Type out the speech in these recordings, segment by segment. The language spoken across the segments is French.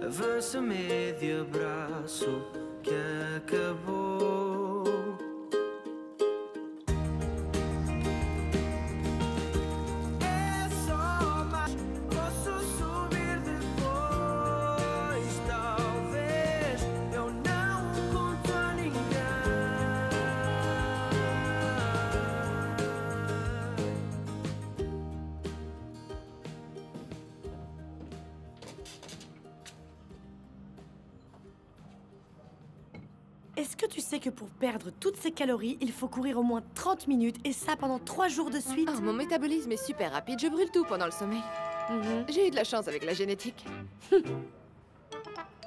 Avança-me de abraço que acabou. É só mais, posso subir depois. Talvez eu não conto a ninguém. Est-ce que tu sais que pour perdre toutes ces calories, il faut courir au moins 30 minutes et ça pendant 3 jours de suite? Oh, mon métabolisme est super rapide, je brûle tout pendant le sommeil. J'ai eu de la chance avec la génétique.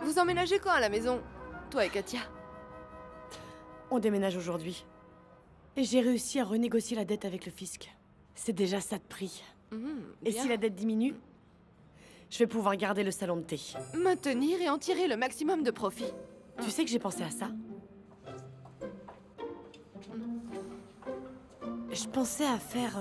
Vous emménagez quand à la maison, toi et Katia? On déménage aujourd'hui. Et j'ai réussi à renégocier la dette avec le fisc. C'est déjà ça de prix. Et Bien. si la dette diminue, je vais pouvoir garder le salon de thé. Maintenir et en tirer le maximum de profit. Tu sais que j'ai pensé à ça? Je pensais à faire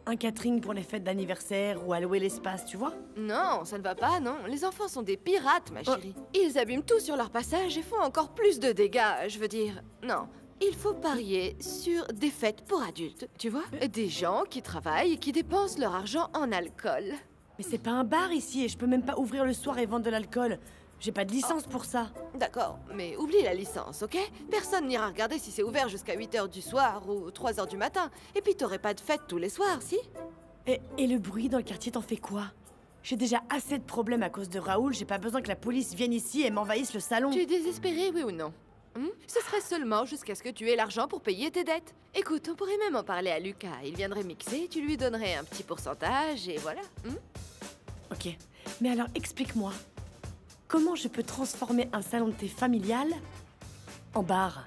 un catering pour les fêtes d'anniversaire ou à louer l'espace, tu vois? Non, ça ne va pas, non. Les enfants sont des pirates, ma chérie. Ils abîment tout sur leur passage et font encore plus de dégâts, je veux dire. Non, il faut parier sur des fêtes pour adultes, tu vois? Des gens qui travaillent et qui dépensent leur argent en alcool. Mais c'est pas un bar ici et je peux même pas ouvrir le soir et vendre de l'alcool. J'ai pas de licence pour ça. D'accord, mais oublie la licence, ok? Personne n'ira regarder si c'est ouvert jusqu'à 8 h du soir ou 3 h du matin. Et puis t'aurais pas de fête tous les soirs, si? Et le bruit dans le quartier, t'en fais quoi? J'ai déjà assez de problèmes à cause de Raoul, j'ai pas besoin que la police vienne ici et m'envahisse le salon. Tu es désespéré, oui ou non? Ce serait seulement jusqu'à ce que tu aies l'argent pour payer tes dettes. Écoute, on pourrait même en parler à Lucas. Il viendrait mixer, tu lui donnerais un petit pourcentage et voilà. Ok, mais alors explique-moi. Comment je peux transformer un salon de thé familial en bar?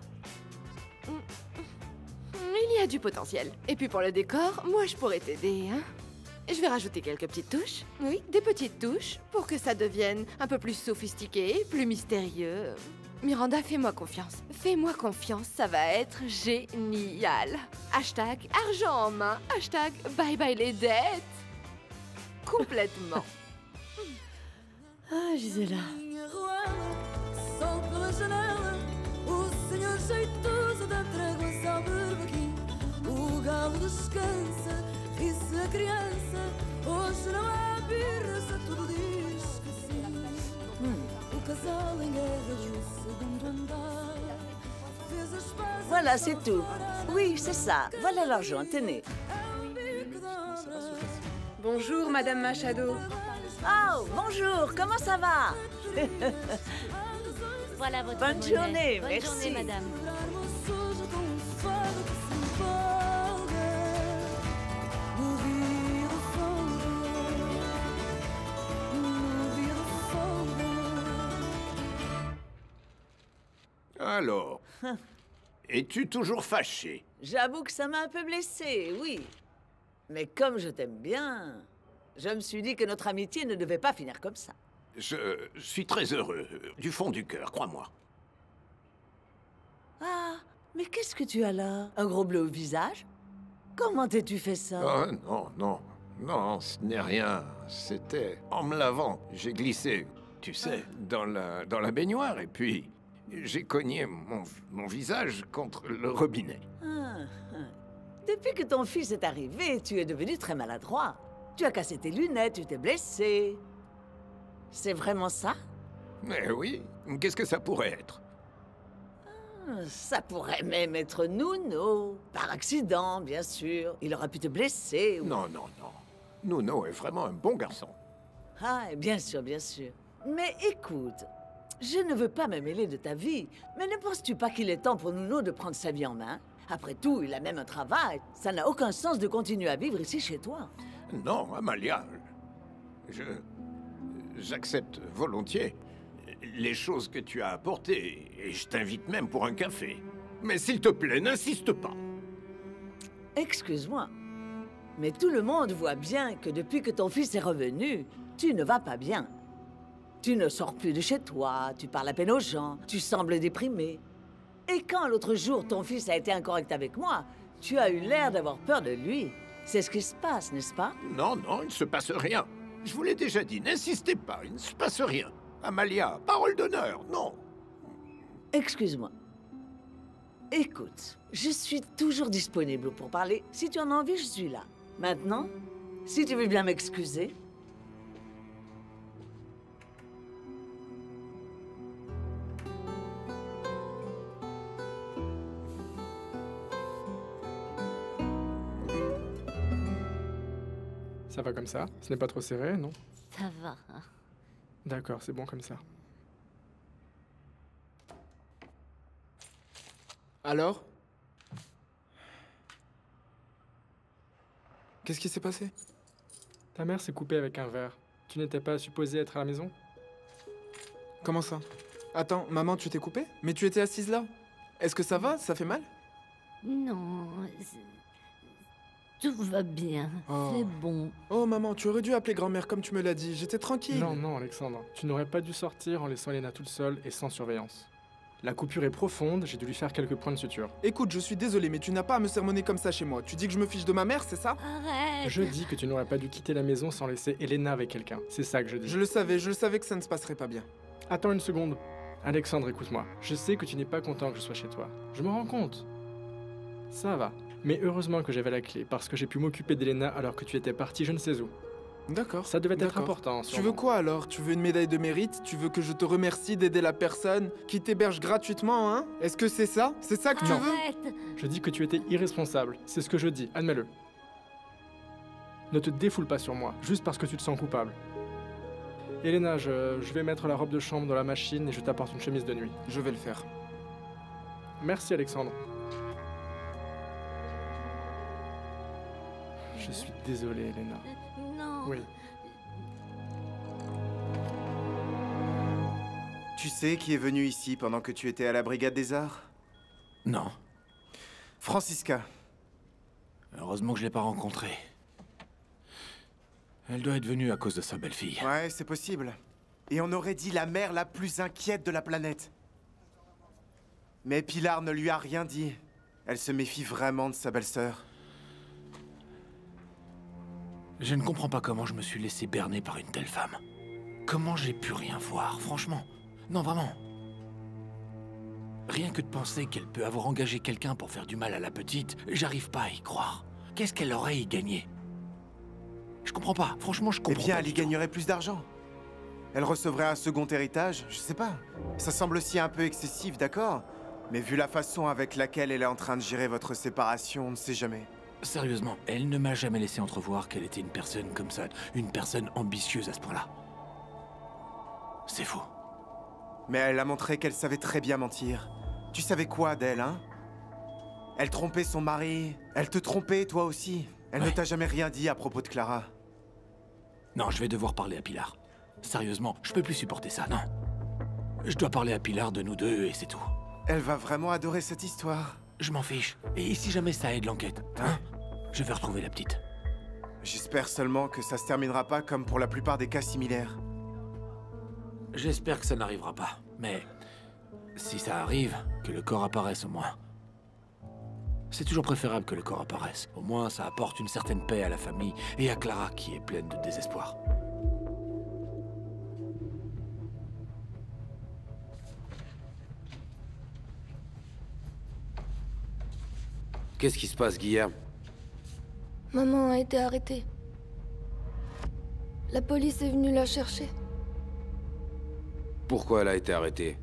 Il y a du potentiel. Et puis pour le décor, moi je pourrais t'aider, hein? Je vais rajouter quelques petites touches. Oui, des petites touches pour que ça devienne un peu plus sophistiqué, plus mystérieux. Miranda, fais-moi confiance. Fais-moi confiance, ça va être génial. Hashtag argent en main. Hashtag bye bye les dettes. Complètement. Ah, Gisela. Sol pela janela, o senhor jeitoso da trégua ao berbequim. O galo descansa, ri-se a criança. Hoje não há birra, tudo diz que sim. O casal em guerra no segundo andar fez as pazes. Voilà, c'est tout. Oui, c'est ça. Voilà l'argent, tenez. Bonjour, Madame Machado. Oh, bonjour, comment ça va? Voilà votre Bonne monnaie. journée, Bonne merci. journée, madame. Suja com um fado que se empolga no dia de folga, no dia de folga. Alors, es-tu toujours fâché? J'avoue que ça m'a un peu blessée, oui. Mais comme je t'aime bien, je me suis dit que notre amitié ne devait pas finir comme ça. Je suis très heureux, du fond du cœur, crois-moi. Ah, mais qu'est-ce que tu as là? Un gros bleu au visage? Comment t'es-tu fait ça? Oh non, non, non, ce n'est rien. C'était en me lavant. J'ai glissé, tu sais, dans la baignoire et puis j'ai cogné mon visage contre le robinet. Ah, ah. Depuis que ton fils est arrivé, tu es devenu très maladroit. Tu as cassé tes lunettes, tu t'es blessé. C'est vraiment ça? Mais oui, qu'est-ce que ça pourrait être? Ça pourrait même être Nuno. Par accident, bien sûr. Il aura pu te blesser. Ou... Non, non, non. Nuno est vraiment un bon garçon. Ah, bien sûr, bien sûr. Mais écoute, je ne veux pas me mêler de ta vie, mais ne penses-tu pas qu'il est temps pour Nuno de prendre sa vie en main? Après tout, il a même un travail. Ça n'a aucun sens de continuer à vivre ici chez toi. Non, Amalia, j'accepte volontiers les choses que tu as apportées, et je t'invite même pour un café. Mais s'il te plaît, n'insiste pas. Excuse-moi, mais tout le monde voit bien que depuis que ton fils est revenu, tu ne vas pas bien. Tu ne sors plus de chez toi, tu parles à peine aux gens, tu sembles déprimé. Et quand l'autre jour ton fils a été incorrect avec moi, tu as eu l'air d'avoir peur de lui. C'est ce qui se passe, n'est-ce pas? Non, non, il ne se passe rien. Je vous l'ai déjà dit, n'insistez pas, il ne se passe rien. Amalia, parole d'honneur, non. Excuse-moi. Écoute, je suis toujours disponible pour parler. Si tu en as envie, je suis là. Maintenant, si tu veux bien m'excuser. Ça va comme ça? Ce n'est pas trop serré, non? Ça va. D'accord, c'est bon comme ça. Alors? Qu'est-ce qui s'est passé? Ta mère s'est coupée avec un verre. Tu n'étais pas supposé être à la maison? Comment ça? Attends, maman, tu t'es coupée? Mais tu étais assise là. Est-ce que ça va? Ça fait mal? Non, tout va bien. Oh. C'est bon. Oh maman, tu aurais dû appeler grand-mère comme tu me l'as dit. J'étais tranquille. Non, non, Alexandre. Tu n'aurais pas dû sortir en laissant Elena toute seule et sans surveillance. La coupure est profonde, j'ai dû lui faire quelques points de suture. Écoute, je suis désolé, mais tu n'as pas à me sermonner comme ça chez moi. Tu dis que je me fiche de ma mère, c'est ça? Arrête. Je dis que tu n'aurais pas dû quitter la maison sans laisser Elena avec quelqu'un. C'est ça que je dis. Je le savais que ça ne se passerait pas bien. Attends une seconde. Alexandre, écoute-moi. Je sais que tu n'es pas content que je sois chez toi. Je me rends compte. Ça va. Mais heureusement que j'avais la clé, parce que j'ai pu m'occuper d'Elena alors que tu étais parti je ne sais où. D'accord. Ça devait être d'accord. important. Tu veux quoi alors? Tu veux une médaille de mérite? Tu veux que je te remercie d'aider la personne qui t'héberge gratuitement, hein? Est-ce que c'est ça? C'est ça que tu veux? Arrête. Je dis que tu étais irresponsable. C'est ce que je dis, admets-le. Ne te défoule pas sur moi, juste parce que tu te sens coupable. Elena, je vais mettre la robe de chambre dans la machine et je t'apporte une chemise de nuit. Je vais le faire. Merci Alexandre. Je suis désolé, Elena. Non. Oui. Tu sais qui est venu ici pendant que tu étais à la Brigade des Arts? Non. Francisca. Heureusement que je l'ai pas rencontrée. Elle doit être venue à cause de sa belle-fille. Ouais, c'est possible. Et on aurait dit la mère la plus inquiète de la planète. Mais Pilar ne lui a rien dit. Elle se méfie vraiment de sa belle-sœur. Je ne comprends pas comment je me suis laissé berner par une telle femme. Comment j'ai pu rien voir, franchement? Non, vraiment. Rien que de penser qu'elle peut avoir engagé quelqu'un pour faire du mal à la petite, j'arrive pas à y croire. Qu'est-ce qu'elle aurait y gagné? Je comprends pas, franchement, je comprends pas. Eh bien, elle y du tout. gagnerait plus d'argent. Elle recevrait un second héritage, je sais pas. Ça semble aussi un peu excessif, d'accord? Mais vu la façon avec laquelle elle est en train de gérer votre séparation, on ne sait jamais. Sérieusement, elle ne m'a jamais laissé entrevoir qu'elle était une personne comme ça, une personne ambitieuse à ce point-là. C'est faux. Mais elle a montré qu'elle savait très bien mentir. Tu savais quoi d'elle, hein? Elle trompait son mari. Elle te trompait, toi aussi. Elle ne t'a jamais rien dit à propos de Clara. Non, je vais devoir parler à Pilar. Sérieusement, je peux plus supporter ça, non. Je dois parler à Pilar de nous deux et c'est tout. Elle va vraiment adorer cette histoire. Je m'en fiche. Et si jamais ça aide l'enquête, hein? Je vais retrouver la petite. J'espère seulement que ça se terminera pas comme pour la plupart des cas similaires. J'espère que ça n'arrivera pas. Mais si ça arrive, que le corps apparaisse au moins. C'est toujours préférable que le corps apparaisse. Au moins, ça apporte une certaine paix à la famille et à Clara qui est pleine de désespoir. Qu'est-ce qui se passe, Guillerme? Maman a été arrêtée. La police est venue la chercher. Pourquoi elle a été arrêtée?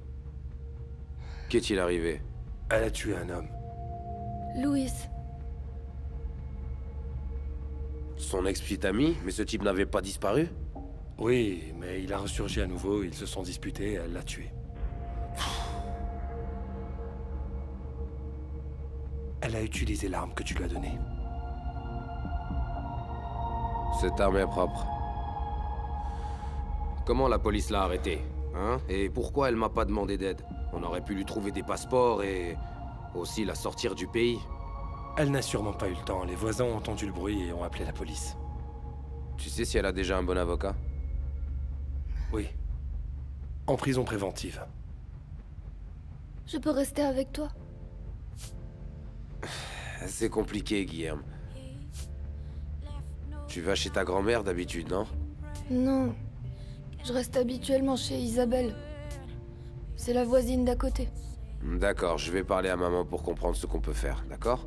Qu'est-il arrivé? Elle a tué un homme. Louis. Son ex-petite amie? Mais ce type n'avait pas disparu? Oui, mais il a ressurgi à nouveau, ils se sont disputés, elle l'a tué. Elle a utilisé l'arme que tu lui as donnée. Cette arme est propre. Comment la police l'a arrêtée? Hein? Et pourquoi elle m'a pas demandé d'aide? On aurait pu lui trouver des passeports et aussi la sortir du pays. Elle n'a sûrement pas eu le temps. Les voisins ont entendu le bruit et ont appelé la police. Tu sais si elle a déjà un bon avocat? Oui. En prison préventive. Je peux rester avec toi? C'est compliqué, Guillerme. Tu vas chez ta grand-mère d'habitude, non? Non. Je reste habituellement chez Isabelle. C'est la voisine d'à côté. D'accord, je vais parler à maman pour comprendre ce qu'on peut faire, d'accord?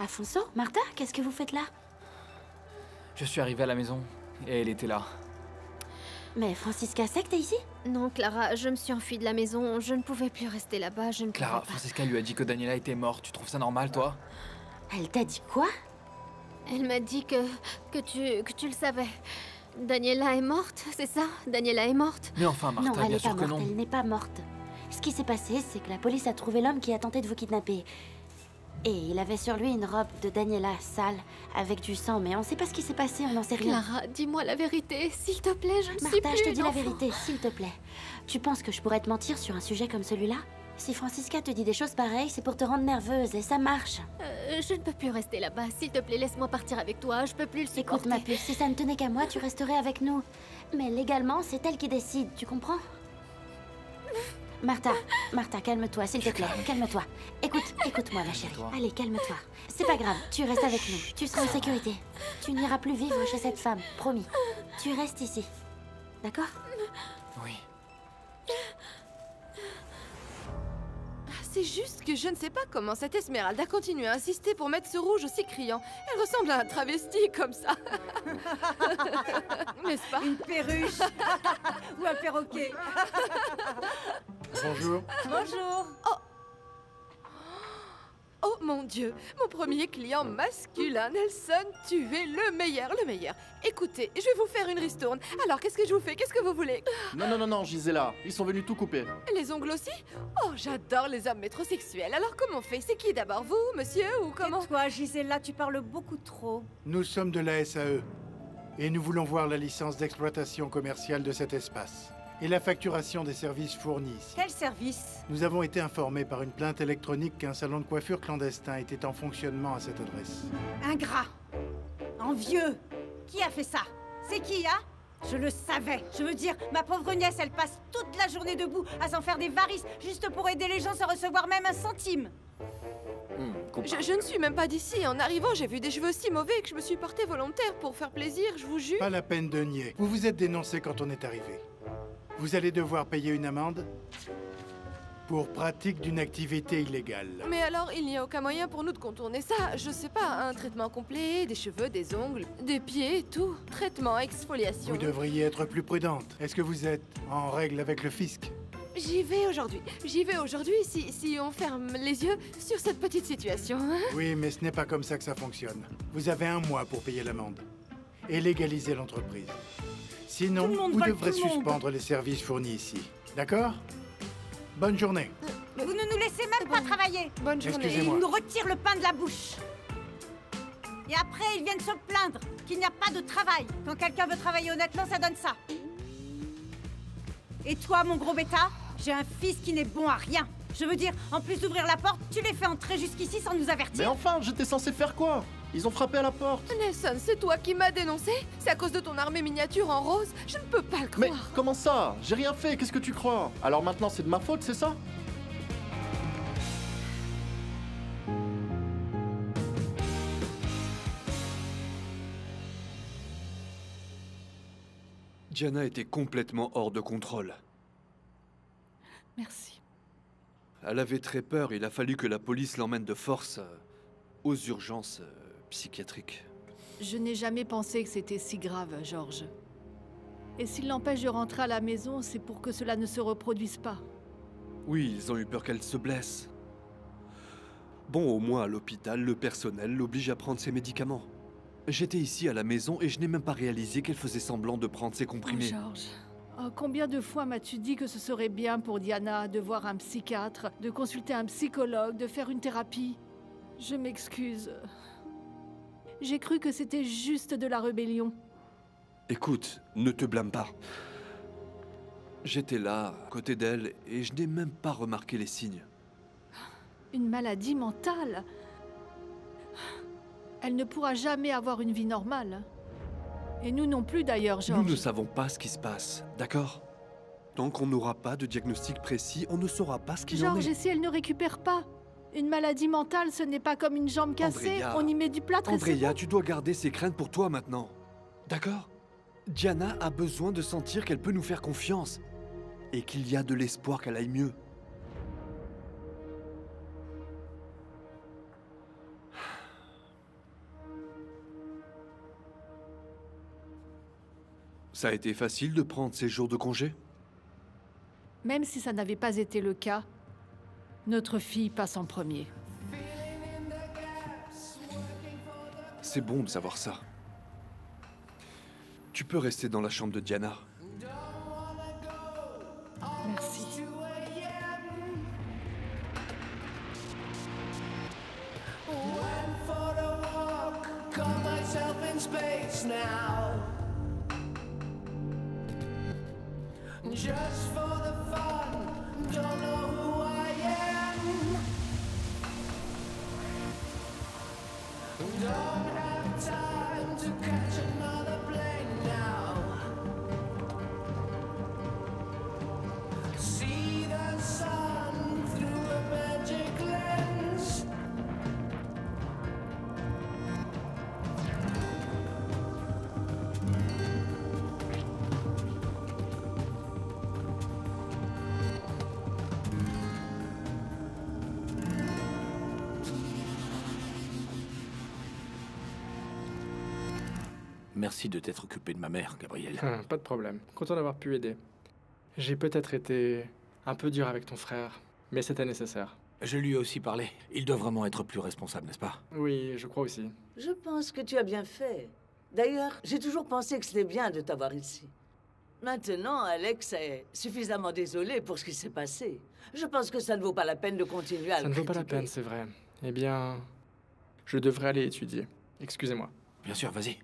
Afonso, Martha, qu'est-ce que vous faites là? Je suis arrivé à la maison et elle était là. Mais Francisca sait que t'es ici? Non, Clara, je me suis enfuie de la maison. Je ne pouvais plus rester là-bas, je ne pouvais Clara, pas. Francisca lui a dit que Daniela était morte. Tu trouves ça normal, toi? Elle t'a dit quoi? Elle m'a dit que tu le savais. Daniela est morte, c'est ça? Daniela est morte. Mais enfin, Martha, Non, elle bien n'est pas sûr que morte, non. elle n'est pas morte. Ce qui s'est passé, c'est que la police a trouvé l'homme qui a tenté de vous kidnapper. Et il avait sur lui une robe de Daniela sale, avec du sang, mais on sait pas ce qui s'est passé, on n'en sait rien. Clara, dis-moi la vérité, s'il te plaît, je ne suis Martha, plus je te dis une la enfant. vérité, s'il te plaît. Tu penses que je pourrais te mentir sur un sujet comme celui-là? Si Francisca te dit des choses pareilles, c'est pour te rendre nerveuse, et ça marche. Je ne peux plus rester là-bas. S'il te plaît, laisse-moi partir avec toi. Je peux plus le supporter. Écoute, ma puce, si ça ne tenait qu'à moi, tu resterais avec nous. Mais légalement, c'est elle qui décide, tu comprends? Martha, calme-toi, s'il te plaît, calme-toi. Écoute-moi, ma chérie. Allez, calme-toi. C'est pas grave, tu restes avec nous. Tu seras en sécurité. Tu n'iras plus vivre chez cette femme, promis. Tu restes ici. D'accord? Oui. C'est juste que je ne sais pas comment cette Esmeralda continue à insister pour mettre ce rouge aussi criant. Elle ressemble à un travesti comme ça. N'est-ce pas? Une perruche ou un perroquet. Bonjour. Bonjour. Oh mon Dieu, mon premier client masculin, Nelson, tu es le meilleur, le meilleur. Écoutez, je vais vous faire une ristourne. Alors, qu'est-ce que je vous fais? Qu'est-ce que vous voulez? Non, Gisela, ils sont venus tout couper. Les ongles aussi? Oh, j'adore les hommes métrosexuels. Alors, comment on fait? C'est qui d'abord? Vous, monsieur, ou comment? Toi, Gisela, tu parles beaucoup trop. Nous sommes de la SAE et nous voulons voir la licence d'exploitation commerciale de cet espace et la facturation des services fournis ici. Quel service? Nous avons été informés par une plainte électronique qu'un salon de coiffure clandestin était en fonctionnement à cette adresse. Ingrat. Envieux. Qui a fait ça? C'est qui, hein? Je le savais. Je veux dire, ma pauvre nièce, elle passe toute la journée debout à s'en faire des varices juste pour aider les gens sans recevoir même un centime. Je ne suis même pas d'ici. En arrivant, j'ai vu des cheveux si mauvais que je me suis portée volontaire pour faire plaisir, je vous jure. Pas la peine de nier. Vous vous êtes dénoncé quand on est arrivé. Vous allez devoir payer une amende pour pratique d'une activité illégale. Mais alors, il n'y a aucun moyen pour nous de contourner ça. Je sais pas, un traitement complet, des cheveux, des ongles, des pieds, tout. Traitement, exfoliation. Vous devriez être plus prudente. Est-ce que vous êtes en règle avec le fisc? J'y vais aujourd'hui. J'y vais aujourd'hui si on ferme les yeux sur cette petite situation. Hein? Oui, mais ce n'est pas comme ça que ça fonctionne. Vous avez 1 mois pour payer l'amende et légaliser l'entreprise. Sinon, vous devrez suspendre les services fournis ici. D'accord? Bonne journée. Vous ne nous laissez même pas travailler. Bonne journée. Excusez-moi. Ils nous retirent le pain de la bouche. Et après, ils viennent se plaindre qu'il n'y a pas de travail. Quand quelqu'un veut travailler honnêtement, ça donne ça. Et toi, mon gros bêta, j'ai un fils qui n'est bon à rien. Je veux dire, en plus d'ouvrir la porte, tu les fais entrer jusqu'ici sans nous avertir. Mais enfin, j'étais censé faire quoi? Ils ont frappé à la porte. Nelson, c'est toi qui m'as dénoncé? C'est à cause de ton armée miniature en rose? Je ne peux pas le croire. Mais comment ça? J'ai rien fait, qu'est-ce que tu crois? Alors maintenant c'est de ma faute, c'est ça? Diana était complètement hors de contrôle. Merci. Elle avait très peur, il a fallu que la police l'emmène de force aux urgences psychiatriques. Je n'ai jamais pensé que c'était si grave, Georges. Et s'il l'empêche de rentrer à la maison, c'est pour que cela ne se reproduise pas. Oui, ils ont eu peur qu'elle se blesse. Bon, au moins à l'hôpital, le personnel l'oblige à prendre ses médicaments. J'étais ici à la maison et je n'ai même pas réalisé qu'elle faisait semblant de prendre ses comprimés. Oh, Georges. Oh, combien de fois m'as-tu dit que ce serait bien pour Diana de voir un psychiatre, de consulter un psychologue, de faire une thérapie? Je m'excuse. J'ai cru que c'était juste de la rébellion. Écoute, ne te blâme pas. J'étais là, à côté d'elle, et je n'ai même pas remarqué les signes. Une maladie mentale. Elle ne pourra jamais avoir une vie normale. Et nous non plus d'ailleurs, George. Nous ne savons pas ce qui se passe, d'accord? Tant qu'on n'aura pas de diagnostic précis, on ne saura pas ce qu'il en est. George, et si elle ne récupère pas? Une maladie mentale, ce n'est pas comme une jambe cassée. Andrea, on y met du plâtre et c'est Andrea, bon. tu dois garder ses craintes pour toi maintenant. D'accord? Diana a besoin de sentir qu'elle peut nous faire confiance. Et qu'il y a de l'espoir qu'elle aille mieux. Ça a été facile de prendre ces jours de congé? Même si ça n'avait pas été le cas, notre fille passe en premier. C'est bon de savoir ça. Tu peux rester dans la chambre de Diana. Merci. Went for a walk, caught myself in space now. Just for the fun, don't know who I am. Don't have time to catch another plane now. See the sun through a magic lens. Merci de t'être occupé de ma mère, Gabriel. Pas de problème. Content d'avoir pu aider. J'ai peut-être été un peu dur avec ton frère, mais c'était nécessaire. Je lui ai aussi parlé. Il doit vraiment être plus responsable, n'est-ce pas? Oui, je crois aussi. Je pense que tu as bien fait. D'ailleurs, j'ai toujours pensé que c'était bien de t'avoir ici. Maintenant, Alex est suffisamment désolé pour ce qui s'est passé. Je pense que ça ne vaut pas la peine de continuer à Ça le ne vaut pas la critiquer. peine, c'est vrai. Eh bien, je devrais aller étudier. Excusez-moi. Bien sûr, vas-y.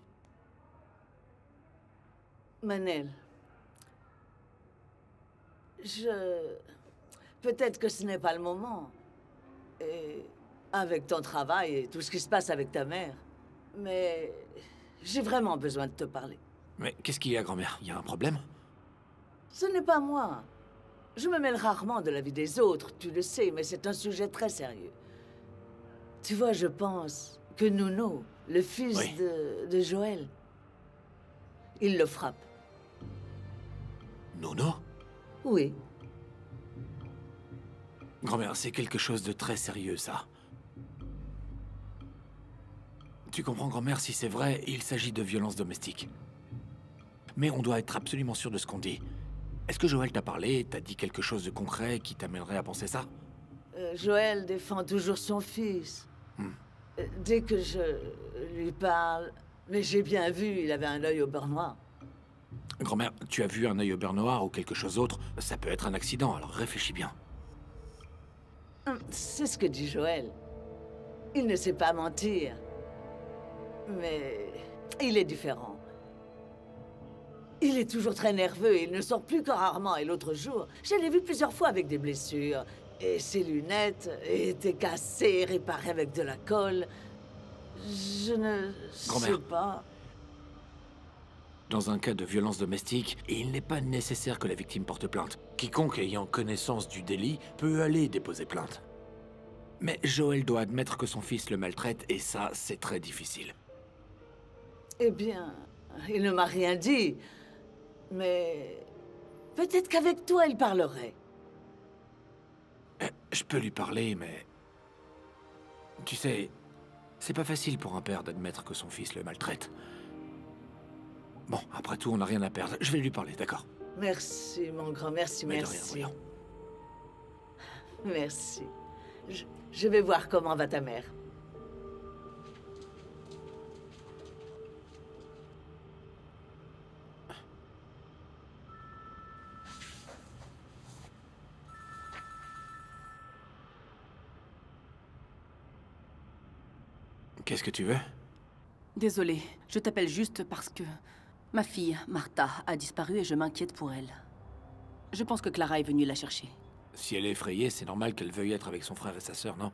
Manel, peut-être que ce n'est pas le moment. Et avec ton travail et tout ce qui se passe avec ta mère. Mais j'ai vraiment besoin de te parler. Mais qu'est-ce qu'il y a, grand-mère? Il y a un problème? Ce n'est pas moi. Je me mêle rarement de la vie des autres, tu le sais, mais c'est un sujet très sérieux. Tu vois, je pense que Nuno, le fils Oui. de Joël, il le frappe. Nuno? Oui. Grand-mère, c'est quelque chose de très sérieux, ça. Tu comprends, grand-mère, si c'est vrai, il s'agit de violences domestiques. Mais on doit être absolument sûr de ce qu'on dit. Est-ce que Joël t'a parlé, t'a dit quelque chose de concret qui t'amènerait à penser ça? Joël défend toujours son fils. Dès que je lui parle... Mais j'ai bien vu, il avait un œil au beurre noir. Grand-mère, tu as vu un œil au beurre noir ou quelque chose d'autre? Ça peut être un accident, alors réfléchis bien. C'est ce que dit Joël. Il ne sait pas mentir. Mais il est différent. Il est toujours très nerveux et il ne sort plus que rarement. Et l'autre jour, je l'ai vu plusieurs fois avec des blessures. Et ses lunettes étaient cassées, réparées avec de la colle. Je ne sais Grand-mère. pas. Dans un cas de violence domestique, il n'est pas nécessaire que la victime porte plainte. Quiconque ayant connaissance du délit peut aller déposer plainte. Mais Joël doit admettre que son fils le maltraite, et ça, c'est très difficile. Eh bien, il ne m'a rien dit. Mais peut-être qu'avec toi, il parlerait. Je peux lui parler, mais... Tu sais, c'est pas facile pour un père d'admettre que son fils le maltraite. Bon, après tout, on n'a rien à perdre. Je vais lui parler, d'accord? Merci, mon grand, merci, Mais de rien, merci. voyons. Merci. Je vais voir comment va ta mère. Qu'est-ce que tu veux? Désolée, je t'appelle juste parce que ma fille, Martha, a disparu et je m'inquiète pour elle. Je pense que Clara est venue la chercher. Si elle est effrayée, c'est normal qu'elle veuille être avec son frère et sa sœur, non?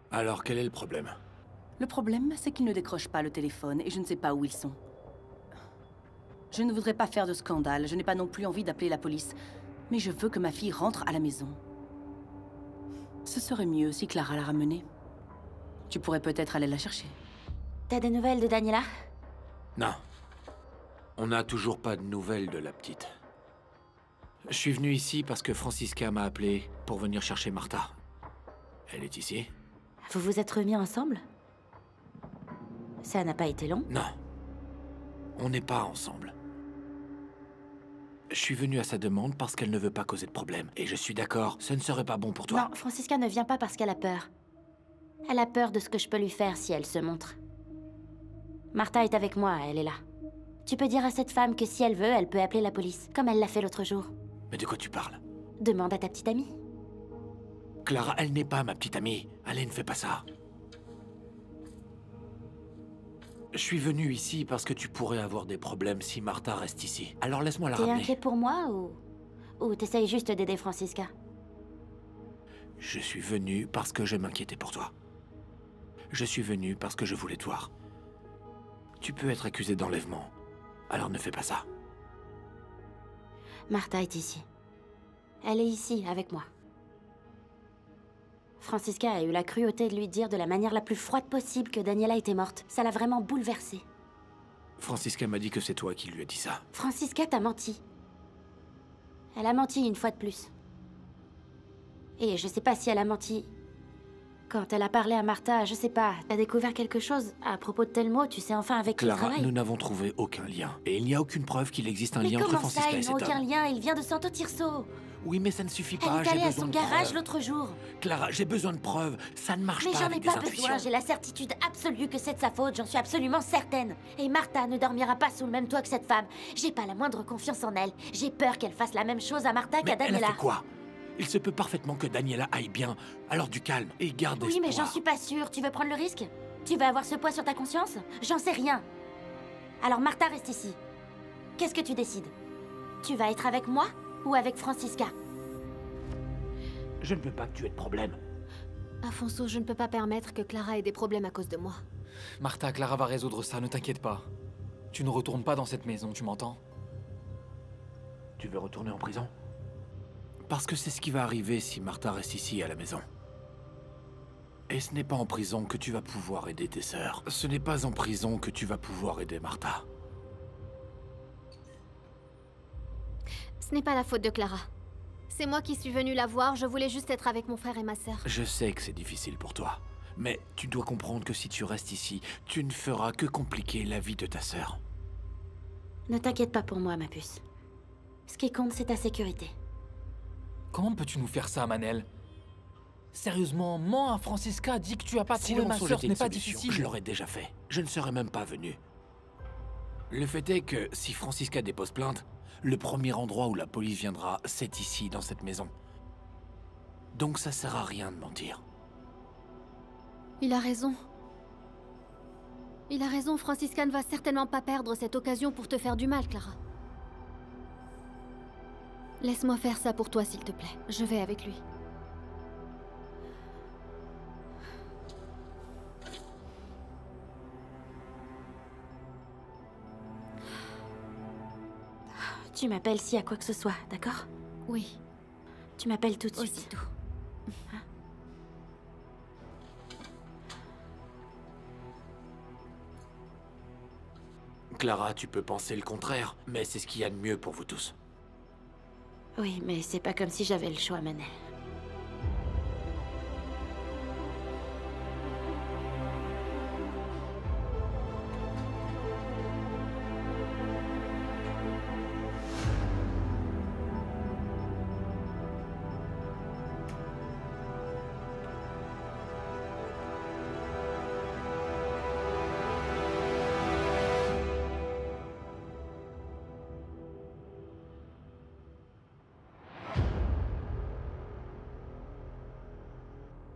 Alors, quel est le problème? Le problème, c'est qu'ils ne décrochent pas le téléphone et je ne sais pas où ils sont. Je ne voudrais pas faire de scandale, je n'ai pas non plus envie d'appeler la police. Mais je veux que ma fille rentre à la maison. Ce serait mieux si Clara la ramenait. Tu pourrais peut-être aller la chercher. T'as des nouvelles de Daniela? Non. On n'a toujours pas de nouvelles de la petite. Je suis venu ici parce que Francisca m'a appelé pour venir chercher Martha. Elle est ici? Vous vous êtes remis ensemble? Ça n'a pas été long? Non. On n'est pas ensemble. Je suis venu à sa demande parce qu'elle ne veut pas causer de problème. Et je suis d'accord, ce ne serait pas bon pour toi. Non, Francisca ne vient pas parce qu'elle a peur. Elle a peur de ce que je peux lui faire si elle se montre. Martha est avec moi, elle est là. Tu peux dire à cette femme que si elle veut, elle peut appeler la police, comme elle l'a fait l'autre jour. Mais de quoi tu parles? Demande à ta petite amie. Clara, elle n'est pas ma petite amie. Allez, ne fais pas ça. Je suis venu ici parce que tu pourrais avoir des problèmes si Martha reste ici. Alors laisse-moi la T'es ramener. inquiet pour moi ou t'essayes juste d'aider Francisca? Je suis venu parce que je m'inquiétais pour toi. Je suis venu parce que je voulais te voir. Tu peux être accusé d'enlèvement. Alors ne fais pas ça. Martha est ici. Elle est ici, avec moi. Francisca a eu la cruauté de lui dire de la manière la plus froide possible que Daniela était morte. Ça l'a vraiment bouleversée. Francisca m'a dit que c'est toi qui lui as dit ça. Francisca t'a menti. Elle a menti une fois de plus. Et je sais pas si elle a menti... Quand elle a parlé à Martha, je sais pas, t'as découvert quelque chose à propos de tel mot, tu sais enfin avec qui il Clara, travaille. nous n'avons trouvé aucun lien. Et il n'y a aucune preuve qu'il existe un Mais lien entre comment Francisca ça, et ils cet n'ont aucun homme. lien? Il vient de Santo Tirso. Oui, mais ça ne suffit Elle pas, est j'ai allée à besoin son de garage preuves. l'autre jour. Clara, j'ai besoin de preuves. Ça ne marche Mais pas j'en ai avec pas des intuitions. besoin, j'ai la certitude absolue que c'est de sa faute, j'en suis absolument certaine. Et Martha ne dormira pas sous le même toit que cette femme. J'ai pas la moindre confiance en elle. J'ai peur qu'elle fasse la même chose à Martha Mais qu'à elle a Daniela. fait quoi? Il se peut parfaitement que Daniela aille bien. Alors du calme et garde Oui, espoir. mais j'en suis pas sûre. Tu veux prendre le risque? Tu veux avoir ce poids sur ta conscience? J'en sais rien. Alors Martha reste ici. Qu'est-ce que tu décides? Tu vas être avec moi ou avec Francisca? Je ne veux pas que tu aies de problème. Afonso, je ne peux pas permettre que Clara ait des problèmes à cause de moi. Martha, Clara va résoudre ça, ne t'inquiète pas. Tu ne retournes pas dans cette maison, tu m'entends? Tu veux retourner en prison? Parce que c'est ce qui va arriver si Martha reste ici à la maison. Et ce n'est pas en prison que tu vas pouvoir aider tes sœurs. Ce n'est pas en prison que tu vas pouvoir aider Martha. Ce n'est pas la faute de Clara. C'est moi qui suis venue la voir, je voulais juste être avec mon frère et ma sœur. Je sais que c'est difficile pour toi. Mais tu dois comprendre que si tu restes ici, tu ne feras que compliquer la vie de ta sœur. Ne t'inquiète pas pour moi, ma puce. Ce qui compte, c'est ta sécurité. Comment peux-tu nous faire ça, Manel? Sérieusement, mens à Francisca, dis que tu as pas trouvé ma sœur, ce n'est pas difficile. Je l'aurais déjà fait. Je ne serais même pas venu. Le fait est que si Francisca dépose plainte, le premier endroit où la police viendra, c'est ici, dans cette maison. Donc ça sert à rien de mentir. Il a raison. Il a raison, Francisca ne va certainement pas perdre cette occasion pour te faire du mal, Clara. Laisse-moi faire ça pour toi, s'il te plaît. Je vais avec lui. Tu m'appelles s'il y a quoi que ce soit, d'accord? Oui. Tu m'appelles tout de suite. Aussitôt. Clara, tu peux penser le contraire, mais c'est ce qu'il y a de mieux pour vous tous. Oui, mais c'est pas comme si j'avais le choix, Manel.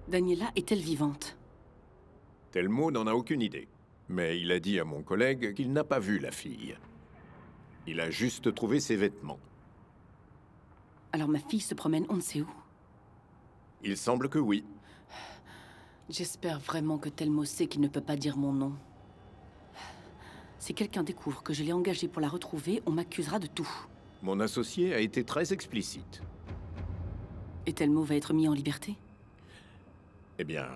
Daniela est-elle vivante? Telmo n'en a aucune idée. Mais il a dit à mon collègue qu'il n'a pas vu la fille. Il a juste trouvé ses vêtements. Alors ma fille se promène on ne sait où. Il semble que oui. J'espère vraiment que Telmo sait qu'il ne peut pas dire mon nom. Si quelqu'un découvre que je l'ai engagé pour la retrouver, on m'accusera de tout. Mon associé a été très explicite. Et Telmo va être mis en liberté? Eh bien,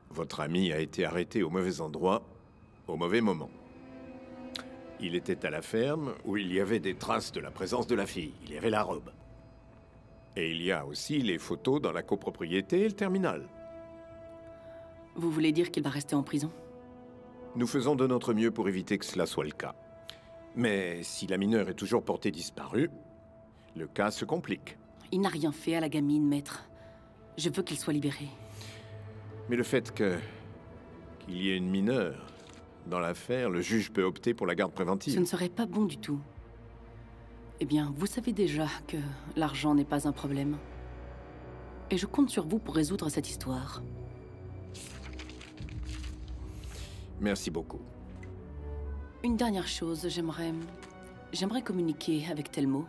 votre ami a été arrêté au mauvais endroit, au mauvais moment. Il était à la ferme où il y avait des traces de la présence de la fille. Il y avait la robe. Et il y a aussi les photos dans la copropriété et le terminal. Vous voulez dire qu'il va rester en prison? Nous faisons de notre mieux pour éviter que cela soit le cas. Mais si la mineure est toujours portée disparue, le cas se complique. Il n'a rien fait à la gamine, maître. Je veux qu'il soit libéré. Mais le fait qu'il y ait une mineure dans l'affaire, le juge peut opter pour la garde préventive. Ce ne serait pas bon du tout. Eh bien, vous savez déjà que l'argent n'est pas un problème. Et je compte sur vous pour résoudre cette histoire. Merci beaucoup. Une dernière chose, j'aimerais communiquer avec Telmo.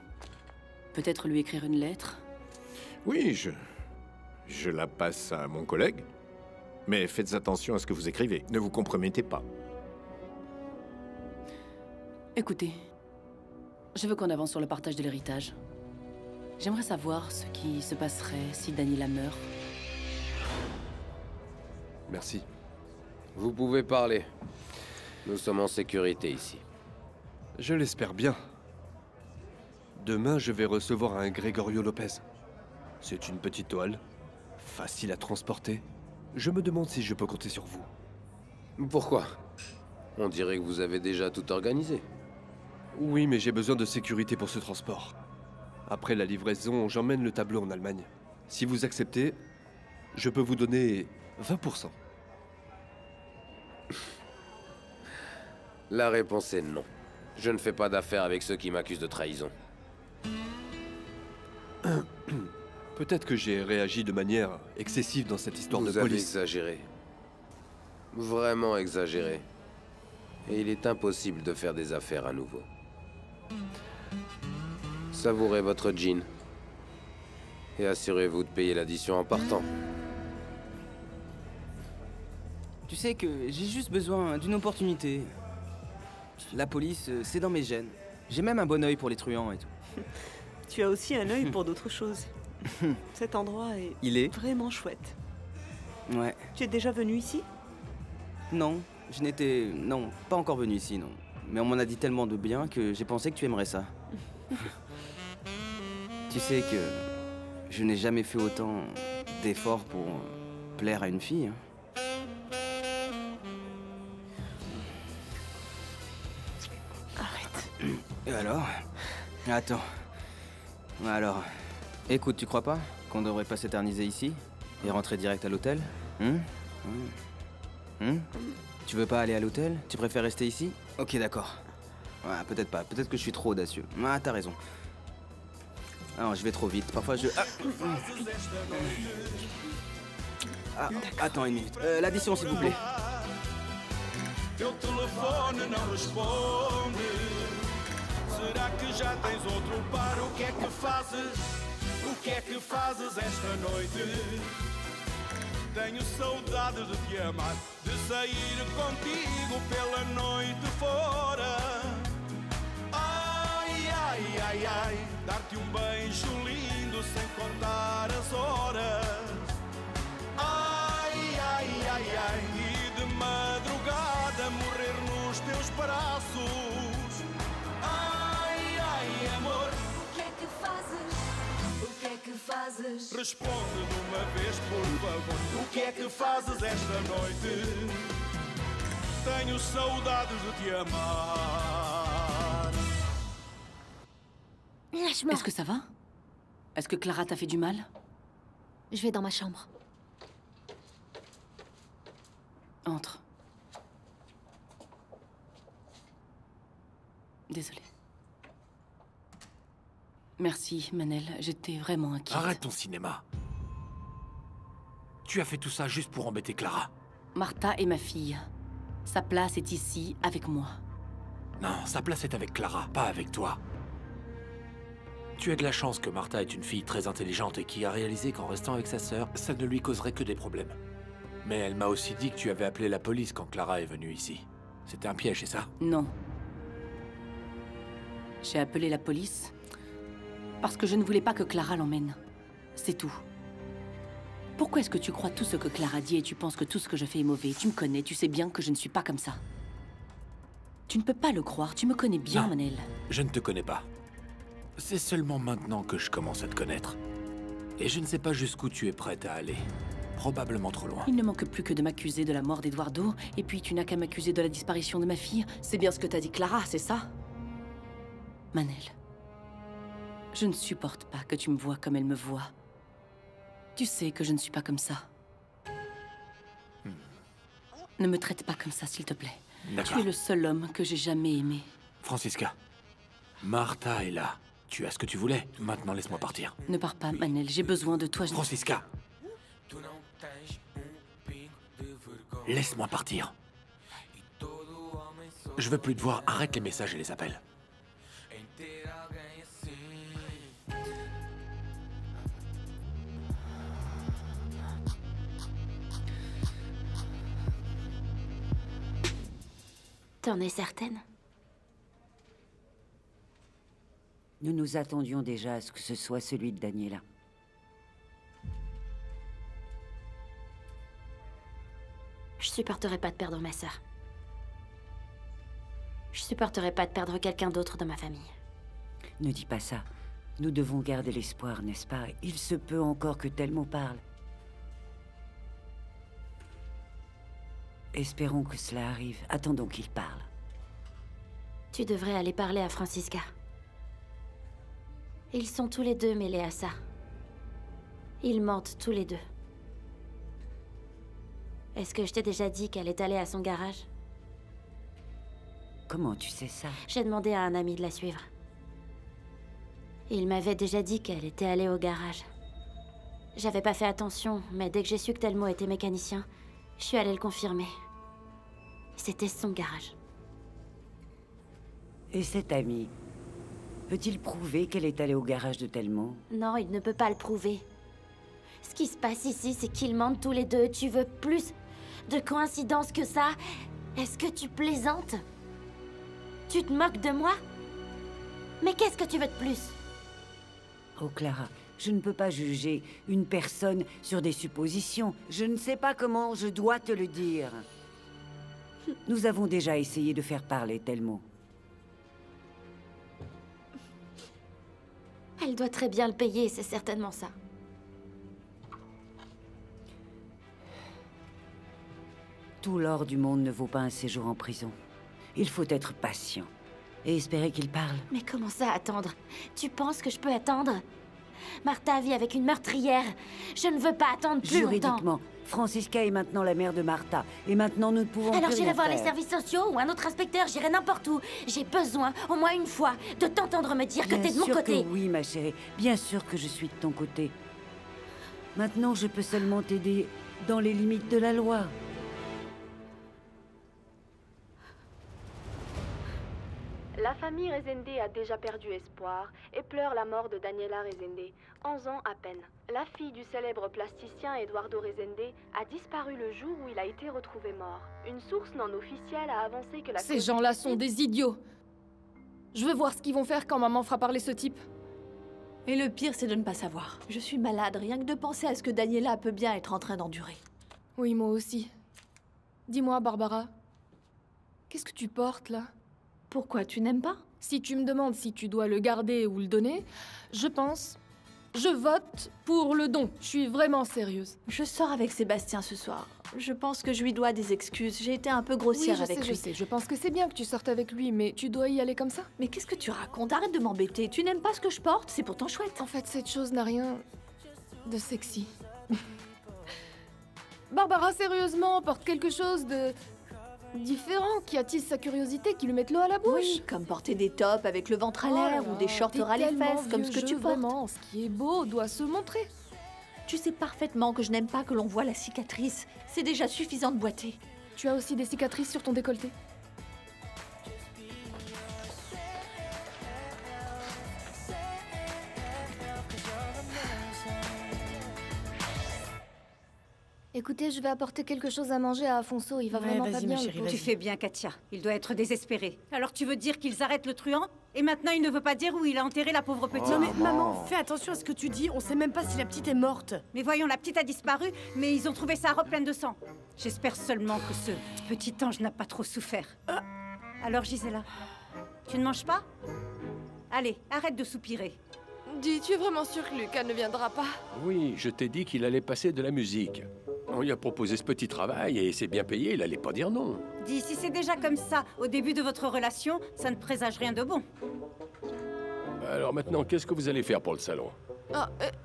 Peut-être lui écrire une lettre. Oui, je la passe à mon collègue. Mais faites attention à ce que vous écrivez. Ne vous compromettez pas. Écoutez, je veux qu'on avance sur le partage de l'héritage. J'aimerais savoir ce qui se passerait si Daniela meurt. Merci. Vous pouvez parler. Nous sommes en sécurité ici. Je l'espère bien. Demain, je vais recevoir un Gregorio Lopez. C'est une petite toile, facile à transporter. Je me demande si je peux compter sur vous. Pourquoi? On dirait que vous avez déjà tout organisé. Oui, mais j'ai besoin de sécurité pour ce transport. Après la livraison, j'emmène le tableau en Allemagne. Si vous acceptez, je peux vous donner 20%. La réponse est non. Je ne fais pas d'affaires avec ceux qui m'accusent de trahison. Peut-être que j'ai réagi de manière excessive dans cette histoire de police. Vous avez exagéré. Vraiment exagéré. Et il est impossible de faire des affaires à nouveau. Savourez votre gin. Et assurez-vous de payer l'addition en partant. Tu sais que j'ai juste besoin d'une opportunité. La police, c'est dans mes gènes. J'ai même un bon œil pour les truands et tout. Tu as aussi un œil pour d'autres choses. Cet endroit est vraiment chouette. Ouais. Tu es déjà venu ici? Non, non, pas encore venu ici, non. Mais on m'en a dit tellement de bien que j'ai pensé que tu aimerais ça. Tu sais que je n'ai jamais fait autant d'efforts pour plaire à une fille. Arrête. Et alors? Attends. Alors, écoute, tu crois pas qu'on devrait pas s'éterniser ici et rentrer direct à l'hôtel? Tu veux pas aller à l'hôtel? Tu préfères rester ici? Ok, d'accord. Ouais, peut-être pas. Peut-être que je suis trop audacieux. Ah, t'as raison. Alors, je vais trop vite. Parfois, je... Ah, attends une minute. L'addition, s'il vous plaît. Teu telefone não responde. Será que já tens outro par? O que é que fazes? O que é que fazes esta noite? Tenho saudade de te amar, de sair contigo pela noite fora. Ai, ai, ai, ai, dar-te beijo lindo sem contar as horas. Ai, ai, ai, ai, e de madrugada morrer nos teus braços. Ai, ai, amor, O que é que fazes? O que é que fazes? responde de uma vez, por favor. O que é que fazes esta noite? Tenho saudades de te amar. Lâche-moi. Est-ce que ça va? Est-ce que Clara t'a fait du mal? Je vais dans ma chambre. Entre. Désolée. Merci, Manel. J'étais vraiment inquiète. Arrête ton cinéma. Tu as fait tout ça juste pour embêter Clara. Martha est ma fille. Sa place est ici, avec moi. Non, sa place est avec Clara, pas avec toi. Tu as de la chance que Martha est une fille très intelligente et qui a réalisé qu'en restant avec sa sœur, ça ne lui causerait que des problèmes. Mais elle m'a aussi dit que tu avais appelé la police quand Clara est venue ici. C'était un piège, c'est ça? Non. J'ai appelé la police parce que je ne voulais pas que Clara l'emmène. C'est tout. Pourquoi est-ce que tu crois tout ce que Clara dit et tu penses que tout ce que je fais est mauvais? Tu me connais, tu sais bien que je ne suis pas comme ça. Tu ne peux pas le croire, tu me connais bien, Non, Manel. je ne te connais pas. C'est seulement maintenant que je commence à te connaître. Et je ne sais pas jusqu'où tu es prête à aller. Probablement trop loin. Il ne manque plus que de m'accuser de la mort d'Eduardo, et puis tu n'as qu'à m'accuser de la disparition de ma fille. C'est bien ce que t'as dit Clara, c'est ça? Manel, je ne supporte pas que tu me vois comme elle me voit. Tu sais que je ne suis pas comme ça. Ne me traite pas comme ça, s'il te plaît. Tu es le seul homme que j'ai jamais aimé. Francisca, Martha est là. Tu as ce que tu voulais. Maintenant, laisse-moi partir. Ne pars pas, Manel. J'ai besoin de toi. Francisca, laisse-moi partir. Je veux plus te voir. Arrête les messages et les appels. T'en es certaine? Nous nous attendions déjà à ce que ce soit celui de Daniela. Je supporterai pas de perdre ma sœur. Je supporterai pas de perdre quelqu'un d'autre dans ma famille. Ne dis pas ça. Nous devons garder l'espoir, n'est-ce pas? Il se peut encore que Telmo parle. Espérons que cela arrive. Attendons qu'il parle. Tu devrais aller parler à Francisca. Ils sont tous les deux mêlés à ça. Ils mentent tous les deux. Est-ce que je t'ai déjà dit qu'elle est allée à son garage? Comment tu sais ça? J'ai demandé à un ami de la suivre. Il m'avait déjà dit qu'elle était allée au garage. J'avais pas fait attention, mais dès que j'ai su que Telmo était mécanicien, je suis allée le confirmer. C'était son garage. Et cet ami, peut-il prouver qu'elle est allée au garage de Telmo? Non, il ne peut pas le prouver. Ce qui se passe ici, c'est qu'ils mentent tous les deux. Tu veux plus de coïncidence que ça? Est-ce que tu plaisantes? Tu te moques de moi? Mais qu'est-ce que tu veux de plus? Oh Clara, je ne peux pas juger une personne sur des suppositions. Je ne sais pas comment je dois te le dire. Nous avons déjà essayé de faire parler Telmo. Elle doit très bien le payer, c'est certainement ça. Tout l'or du monde ne vaut pas un séjour en prison. Il faut être patient et espérer qu'il parle. Mais comment ça, attendre? Tu penses que je peux attendre? Martha vit avec une meurtrière. Je ne veux pas attendre plus longtemps. Juridiquement, Francisca est maintenant la mère de Martha. Et maintenant, nous ne pouvons plus rien faire. Alors j'irai voir les services sociaux ou un autre inspecteur, j'irai n'importe où. J'ai besoin, au moins une fois, de t'entendre me dire que t'es de mon côté. Bien sûr que oui, ma chérie. Bien sûr que je suis de ton côté. Maintenant, je peux seulement t'aider dans les limites de la loi. La famille Rezende a déjà perdu espoir et pleure la mort de Daniela Rezende, 11 ans à peine. La fille du célèbre plasticien Eduardo Rezende a disparu le jour où il a été retrouvé mort. Une source non officielle a avancé que la... Ces gens-là sont des idiots. Je veux voir ce qu'ils vont faire quand maman fera parler ce type. Et le pire, c'est de ne pas savoir. Je suis malade, rien que de penser à ce que Daniela peut bien être en train d'endurer. Oui, moi aussi. Dis-moi, Barbara, qu'est-ce que tu portes, là? Pourquoi, tu n'aimes pas? Si tu me demandes si tu dois le garder ou le donner, je vote pour le don. Je suis vraiment sérieuse. Je sors avec Sébastien ce soir. Je pense que je lui dois des excuses. J'ai été un peu grossière avec lui. Je sais. Je pense que c'est bien que tu sortes avec lui, mais tu dois y aller comme ça. Mais qu'est-ce que tu racontes? Arrête de m'embêter. Tu n'aimes pas ce que je porte? C'est pourtant chouette. En fait, cette chose n'a rien de sexy. Barbara, sérieusement, porte quelque chose de... différent, qui attise sa curiosité, qui lui mette l'eau à la bouche. Oui, comme porter des tops avec le ventre à l'air ou des shorts ras les fesses, comme ce que tu portes. Vraiment, ce qui est beau doit se montrer. Tu sais parfaitement que je n'aime pas que l'on voit la cicatrice. C'est déjà suffisant de boiter. Tu as aussi des cicatrices sur ton décolleté. Écoutez, je vais apporter quelque chose à manger à Afonso, il va vraiment pas bien. le pauvre. Tu fais bien, Katia. Il doit être désespéré. Alors tu veux dire qu'ils arrêtent le truand? Et maintenant il ne veut pas dire où il a enterré la pauvre petite? Non mais maman, fais attention à ce que tu dis, on sait même pas si la petite est morte. Mais voyons, la petite a disparu, mais ils ont trouvé sa robe pleine de sang. J'espère seulement que ce petit ange n'a pas trop souffert. Alors Gisela, tu ne manges pas? Allez, arrête de soupirer. Dis, tu es vraiment sûr que Lucas ne viendra pas? Oui, je t'ai dit qu'il allait passer de la musique. On lui a proposé ce petit travail et c'est bien payé, il allait pas dire non. Dis, si c'est déjà comme ça au début de votre relation, ça ne présage rien de bon. Alors maintenant, qu'est-ce que vous allez faire pour le salon?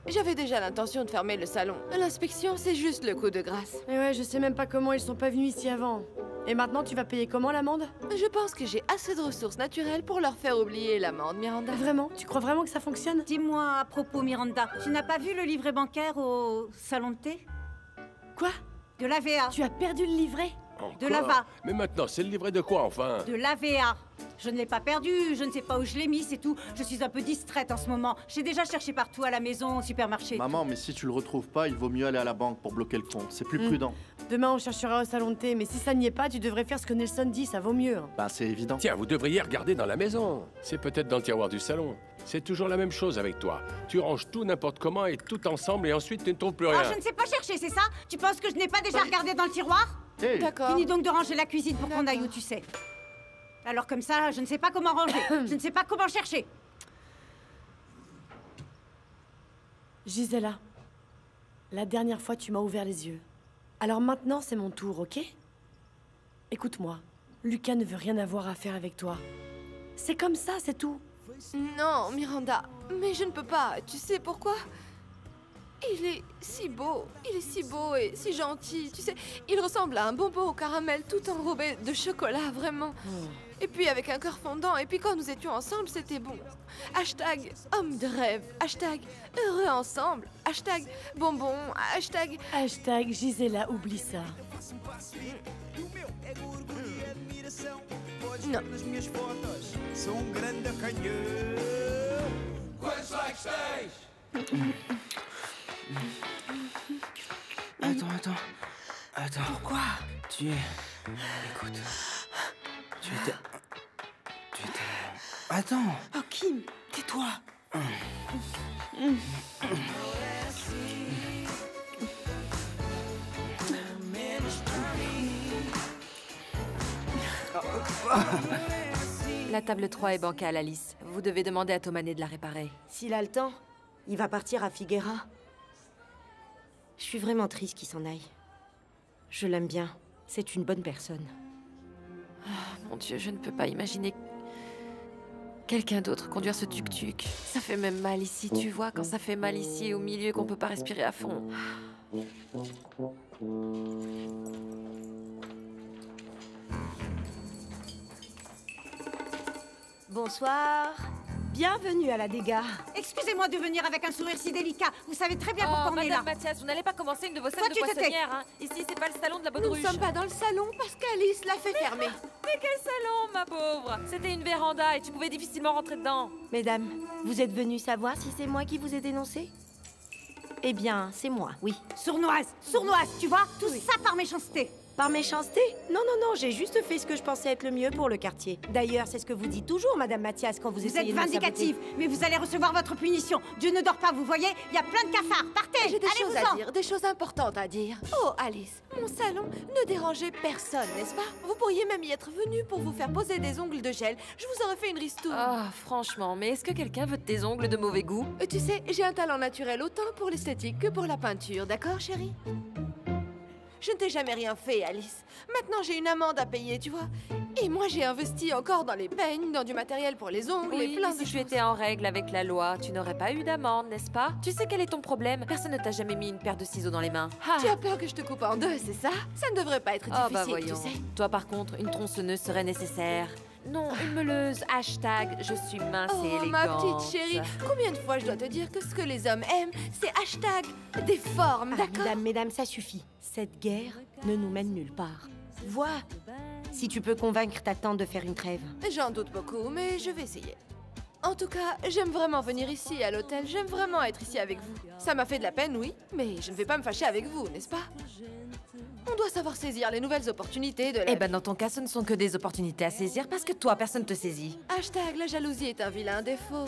J'avais déjà l'intention de fermer le salon. L'inspection, c'est juste le coup de grâce. Et ouais, je sais même pas comment ils sont pas venus ici avant. Et maintenant, tu vas payer comment l'amende? Je pense que j'ai assez de ressources naturelles pour leur faire oublier l'amende, Miranda. Vraiment? Tu crois vraiment que ça fonctionne? Dis-moi à propos, Miranda, tu n'as pas vu le livret bancaire au salon de thé? Quoi? De l'AVA. Tu as perdu le livret? De l'AVA. Mais maintenant, c'est le livret de quoi, enfin? De l'AVA. Je ne l'ai pas perdu, je ne sais pas où je l'ai mis, c'est tout. Je suis un peu distraite en ce moment. J'ai déjà cherché partout, à la maison, au supermarché. Maman, mais si tu le retrouves pas, il vaut mieux aller à la banque pour bloquer le compte. C'est plus prudent. Demain, on cherchera au salon de thé, mais si ça n'y est pas, tu devrais faire ce que Nelson dit, ça vaut mieux. Bah, c'est évident. Tiens, vous devriez regarder dans la maison. C'est peut-être dans le tiroir du salon. C'est toujours la même chose avec toi. Tu ranges tout n'importe comment et tout ensemble et ensuite tu ne trouves plus rien. Oh, je ne sais pas chercher, c'est ça? Tu penses que je n'ai pas déjà regardé dans le tiroir? D'accord. Finis donc de ranger la cuisine pour qu'on aille où tu sais. Alors comme ça, je ne sais pas comment ranger. Je ne sais pas comment chercher. Gisela, la dernière fois, tu m'as ouvert les yeux. Alors maintenant, c'est mon tour, ok? Écoute-moi, Lucas ne veut rien avoir à faire avec toi. C'est comme ça, c'est tout. Non, Miranda, mais je ne peux pas. Tu sais pourquoi? Il est si beau et si gentil. Tu sais, il ressemble à un bonbon au caramel tout enrobé de chocolat, vraiment. Et puis avec un cœur fondant. Et puis quand nous étions ensemble, c'était bon. Hashtag homme de rêve. Hashtag heureux ensemble. Hashtag bonbon. Hashtag... Hashtag Gisela, oublie ça. Non. Attends. Pourquoi? Écoute. Tu étais... Attends. Oh, Kim, tais-toi. La table 3 est bancale, Alice. Vous devez demander à Thomané de la réparer. S'il a le temps, il va partir à Figuera. Je suis vraiment triste qu'il s'en aille. Je l'aime bien. C'est une bonne personne. Mon Dieu, je ne peux pas imaginer quelqu'un d'autre conduire ce tuk-tuk. Ça fait même mal ici, tu vois, quand ça fait mal ici, au milieu, qu'on peut pas respirer à fond. Bonsoir. Bienvenue à la Dégâts. Excusez-moi de venir avec un sourire si délicat. Vous savez très bien pourquoi on est là. Madame Mathias, vous n'allez pas commencer une de vos scènes Toi, de tu te tais. poissonnière, hein. Ici, c'est pas le salon de la Nous baudruche. ne sommes pas dans le salon parce qu'Alice l'a fait fermer. Mais quel salon, ma pauvre? C'était une véranda et tu pouvais difficilement rentrer dedans. Mesdames, vous êtes venues savoir si c'est moi qui vous ai dénoncé? Eh bien, c'est moi, oui. Sournoise, tu vois? Tout ça par méchanceté. Par méchanceté? Non, j'ai juste fait ce que je pensais être le mieux pour le quartier. D'ailleurs, c'est ce que vous dites toujours, Madame Mathias, quand vous essayez êtes de me vindicative, mais vous allez recevoir votre punition. Dieu ne dort pas, vous voyez? Il y a plein de cafards. Partez! J'ai des choses Allez-vous-en. à dire, des choses importantes à dire. Oh, Alice, mon salon ne dérangeait personne, n'est-ce pas? Vous pourriez même y être venu pour vous faire poser des ongles de gel. Je vous aurais fait une ristourne. Ah, franchement, mais est-ce que quelqu'un veut de tes ongles de mauvais goût? Tu sais, j'ai un talent naturel autant pour l'esthétique que pour la peinture, d'accord, chérie? Je ne t'ai jamais rien fait, Alice. Maintenant, j'ai une amende à payer, tu vois. Et moi, j'ai investi encore dans les peignes, dans du matériel pour les ongles Oui, et plein mais de si choses. tu étais en règle avec la loi, tu n'aurais pas eu d'amende, n'est-ce pas? Tu sais quel est ton problème? Personne ne t'a jamais mis une paire de ciseaux dans les mains. Tu as peur que je te coupe en deux, c'est ça? Ça ne devrait pas être difficile, Oh bah voyons. tu sais. Toi par contre, une tronçonneuse serait nécessaire. Non, une meuleuse. Hashtag je suis mince et Oh, élégante. ma petite chérie, combien de fois je dois te dire que ce que les hommes aiment, c'est hashtag des formes, d'accord? Mesdames, ça suffit. Cette guerre ne nous mène nulle part. Vois si tu peux convaincre ta tante de faire une trêve. J'en doute beaucoup, mais je vais essayer. En tout cas, j'aime vraiment venir ici, à l'hôtel. J'aime vraiment être ici avec vous. Ça m'a fait de la peine, oui, mais je ne vais pas me fâcher avec vous, n'est-ce pas? On doit savoir saisir les nouvelles opportunités de la... Eh ben, dans ton cas, ce ne sont que des opportunités à saisir parce que toi, personne te saisit. Hashtag la jalousie est un vilain défaut.